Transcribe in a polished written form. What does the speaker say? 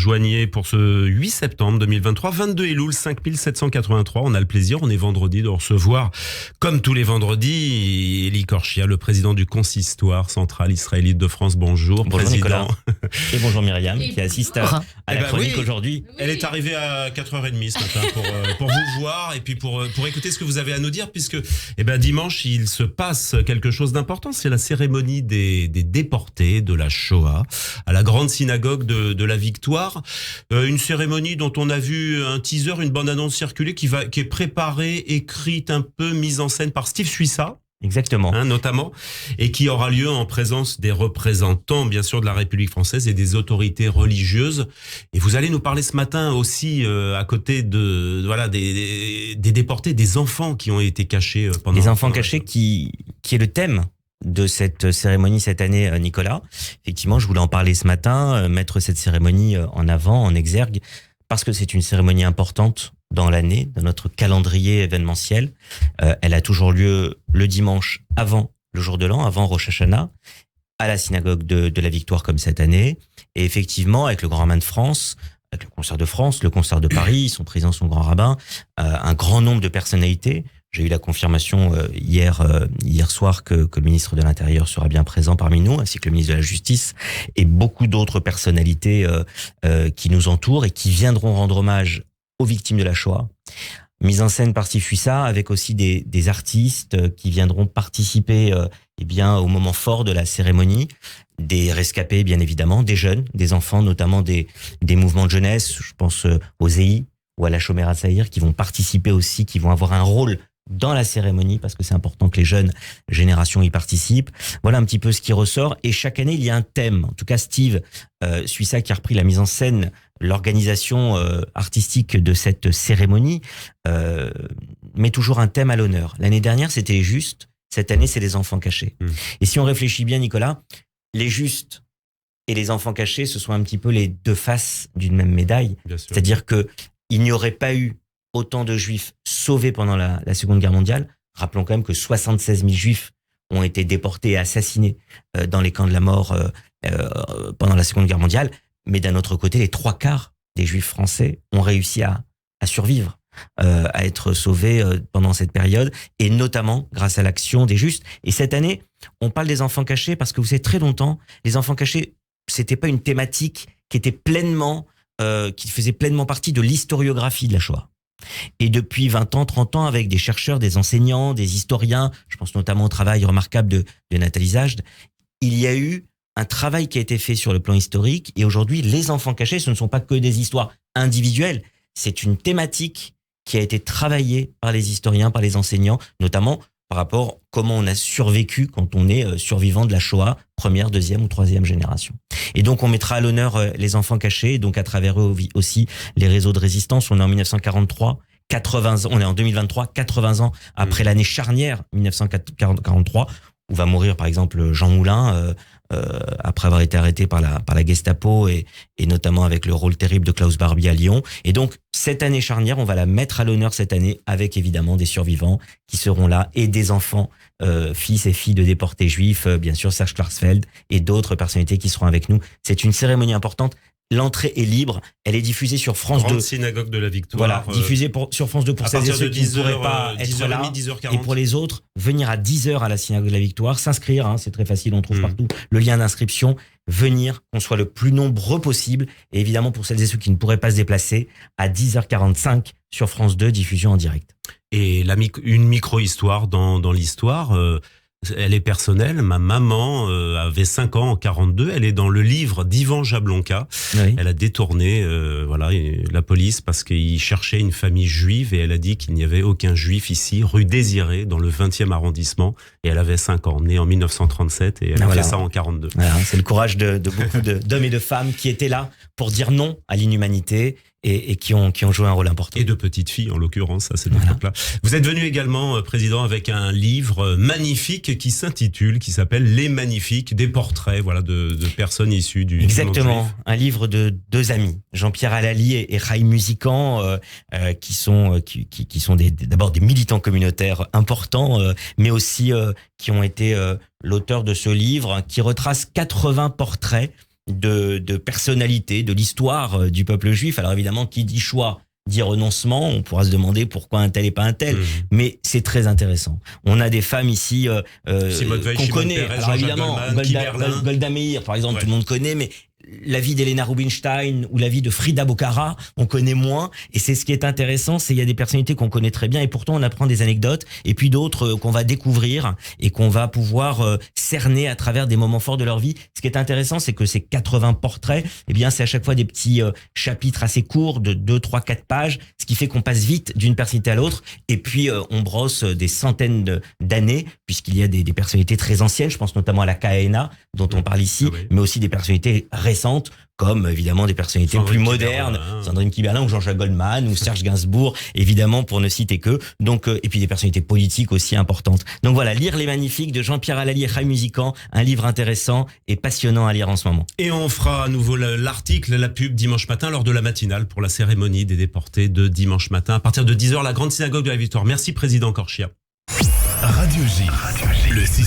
Joignez pour ce 8 septembre 2023, 22 Elul 5783. On a le plaisir, on est vendredi, de recevoir, comme tous les vendredis, Eli Korchia, le président du consistoire central israélite de France. Bonjour, bonjour président. Nicolas. Et bonjour Myriam, qui assiste à la chronique aujourd'hui. Elle est arrivée à 4h30 ce matin pour vous voir et puis pour écouter ce que vous avez à nous dire, puisque dimanche, il se passe quelque chose d'important. C'est la cérémonie des déportés de la Shoah à la grande synagogue de la Victoire. Une cérémonie dont on a vu un teaser, une bande-annonce circuler qui est préparée, écrite, un peu mise en scène par Steve Suissa. Exactement. Notamment, et qui aura lieu en présence des représentants, bien sûr, de la République française et des autorités religieuses. Et vous allez nous parler ce matin aussi, à côté des déportés, des enfants qui ont été cachés pendant... Les enfants cachés qui est le thème de cette cérémonie cette année, Nicolas. Effectivement, je voulais en parler ce matin, mettre cette cérémonie en avant, en exergue, parce que c'est une cérémonie importante dans l'année, dans notre calendrier événementiel. Elle a toujours lieu le dimanche avant le jour de l'an, avant Rosh Hashanah, à la synagogue de la Victoire comme cette année. Et effectivement, avec le Grand Rabbin de France, avec le Concert de France, le Concert de Paris, son président, son grand rabbin, un grand nombre de personnalités. J'ai eu la confirmation hier soir que le ministre de l'Intérieur sera bien présent parmi nous, ainsi que le ministre de la Justice et beaucoup d'autres personnalités qui nous entourent et qui viendront rendre hommage aux victimes de la Shoah. Mise en scène par Steve Suissa, avec aussi des artistes qui viendront participer au moment fort de la cérémonie, des rescapés bien évidemment, des jeunes, des enfants, notamment des mouvements de jeunesse, je pense aux EI ou à la Shomer HaTzaïr, qui vont participer aussi, qui vont avoir un rôle dans la cérémonie, parce que c'est important que les jeunes générations y participent. Voilà un petit peu ce qui ressort. Et chaque année, il y a un thème. En tout cas, Steve Suissa, qui a repris la mise en scène, l'organisation artistique de cette cérémonie, met toujours un thème à l'honneur. L'année dernière, c'était les justes. Cette année, c'est les enfants cachés. Et si on réfléchit bien, Nicolas, les justes et les enfants cachés, ce sont un petit peu les deux faces d'une même médaille. C'est-à-dire que il n'y aurait pas eu autant de juifs sauvés pendant la Seconde Guerre mondiale. Rappelons quand même que 76 000 juifs ont été déportés et assassinés dans les camps de la mort pendant la Seconde Guerre mondiale. Mais d'un autre côté, les 3/4 des juifs français ont réussi à survivre, à être sauvés pendant cette période, et notamment grâce à l'action des justes. Et cette année, on parle des enfants cachés parce que vous savez, très longtemps, les enfants cachés, c'était pas une thématique qui était qui faisait pleinement partie de l'historiographie de la Shoah. Et depuis 20 ans, 30 ans, avec des chercheurs, des enseignants, des historiens, je pense notamment au travail remarquable de Nathalie Zajde, il y a eu un travail qui a été fait sur le plan historique. Et aujourd'hui, les enfants cachés, ce ne sont pas que des histoires individuelles, c'est une thématique qui a été travaillée par les historiens, par les enseignants, notamment par rapport à comment on a survécu quand on est survivant de la Shoah, première, deuxième ou troisième génération. Et donc, on mettra à l'honneur les enfants cachés, donc à travers eux aussi les réseaux de résistance. On est en 1943, 80 ans, on est en 2023, 80 ans après l'année charnière 1943, où va mourir par exemple Jean Moulin, après avoir été arrêté par la Gestapo et notamment avec le rôle terrible de Klaus Barbie à Lyon. Et donc, cette année charnière, on va la mettre à l'honneur cette année avec évidemment des survivants qui seront là et des enfants, fils et filles de déportés juifs, bien sûr Serge Klarsfeld et d'autres personnalités qui seront avec nous. C'est une cérémonie importante. L'entrée est libre, elle est diffusée sur France 2. Synagogue de la Victoire. Voilà, diffusée sur France 2 pour celles et ceux qui ne pourraient pas être là. 10h40. Et pour les autres, venir à 10h à la Synagogue de la Victoire, s'inscrire, c'est très facile, on trouve partout le lien d'inscription, venir, qu'on soit le plus nombreux possible. Et évidemment, pour celles et ceux qui ne pourraient pas se déplacer, à 10h45 sur France 2, diffusion en direct. Et une micro-histoire dans l'histoire... elle est personnelle. Ma maman avait 5 ans en 42. Elle est dans le livre d'Ivan Jablonka. Oui. Elle a détourné la police parce qu'il cherchait une famille juive et elle a dit qu'il n'y avait aucun juif ici, rue Désirée, dans le 20e arrondissement. Et elle avait 5 ans, née en 1937 et elle a fait ça en 42. Voilà, c'est le courage de beaucoup d'hommes et de femmes qui étaient là pour dire non à l'inhumanité. Et qui ont joué un rôle important. Et de petites filles, en l'occurrence, à cette époque-là. Vous êtes venu également, Président, avec un livre magnifique qui s'appelle Les Magnifiques, des portraits de personnes issues du Exactement, monde juif. Un livre de deux amis, Jean-Pierre Allali et Chaim Musican, qui sont d'abord des militants communautaires importants, mais aussi qui ont été l'auteur de ce livre qui retrace 80 portraits de personnalités, de l'histoire du peuple juif. Alors évidemment, qui dit choix dit renoncement, on pourra se demander pourquoi un tel et pas un tel, mais c'est très intéressant. On a des femmes ici qu'on connaît. Alors évidemment, Golda Meir, par exemple, tout le monde connaît, mais la vie d'Elena Rubinstein ou la vie de Frida Bocara, on connaît moins. Et c'est ce qui est intéressant, c'est il y a des personnalités qu'on connaît très bien et pourtant on apprend des anecdotes et puis d'autres qu'on va découvrir et qu'on va pouvoir cerner à travers des moments forts de leur vie. Ce qui est intéressant, c'est que ces 80 portraits, eh bien, c'est à chaque fois des petits chapitres assez courts de 2, 3, 4 pages, ce qui fait qu'on passe vite d'une personnalité à l'autre et puis on brosse des centaines d'années puisqu'il y a des personnalités très anciennes. Je pense notamment à la KNA dont on parle ici, mais aussi des personnalités récentes comme évidemment des personnalités plus modernes, Sandrine Kiberlin ou Jean-Jacques Goldman ou Serge Gainsbourg, évidemment pour ne citer que. Donc et puis des personnalités politiques aussi importantes. Donc voilà, lire Les Magnifiques de Jean-Pierre Allali et Chaim Musican, un livre intéressant et passionnant à lire en ce moment. Et on fera à nouveau l'article, la pub dimanche matin lors de la matinale pour la cérémonie des déportés de dimanche matin à partir de 10h, la grande synagogue de la Victoire. Merci président Corchia. Radio J, le 6